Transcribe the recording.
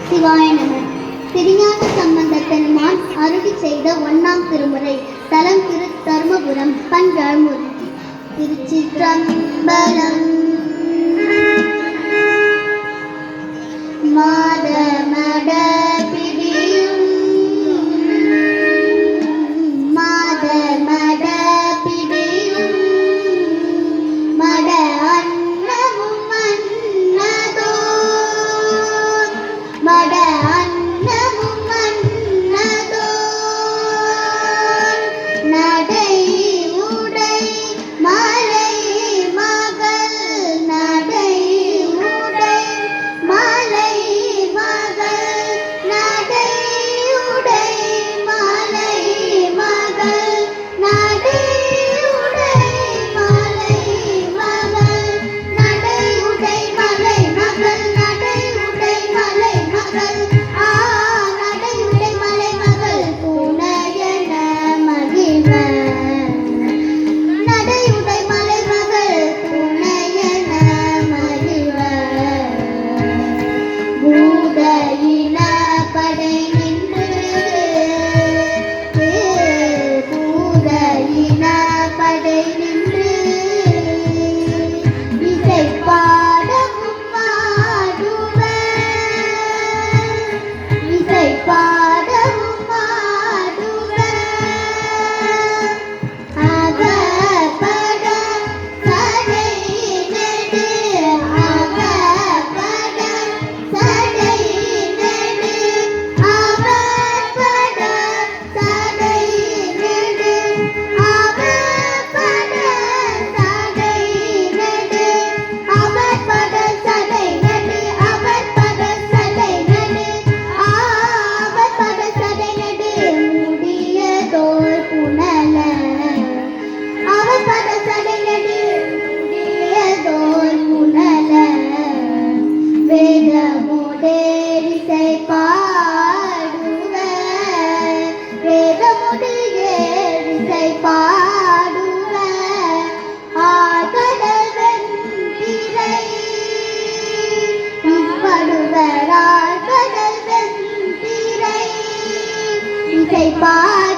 சிவாய நம. திருஞான சம்பந்த பெருமான் அருளி செய்த 1ஆம் திருமுறை. தலம் திரு தர்மபுரம். பண் ஜாழ்மூர்த்தி. திருச்சிற்றம்பலம். மாதமட பிடியும் மாதமட பிடியும் மட அன்னமும் மன்னதோ மட அன்னமும் மன்னதோ நடை உடை மலை மகள் நடை உடை மலை மகள் நடை உடை மலை மகள் நடை உடை மலை மகள் நடை உடை மலை மகள் நடை உடை மலை மகள் நடை உடை மலை மகள் துணையன மகிழ நடை உடை மலை மகள் துணையன மகிழ பூதையின படை நின்று பூதையின படை நின்று இசை பாடவும் பாடுவர் இசை பாடவும் பாடுவர் அகப்பட சடை நெடு அகப்பட சடை நெடு அவப்பட சடை நெடு அவப்பட சடை நெடு அவப்பட சடை நெடு அவப்பட சடை நெடு அவப்பட சடை நெடு முடியதோர் புனல அவப்பட சடை நெடு முடியதோர் புனல வேதமுடேரிசை பாடுவர் வேதமுடேரிசை பாடுவர் ஆழ்கடல் வெண்திரை இப்படுவர் ஆழ்கடல் வெண்திரை இசை பாடுவர்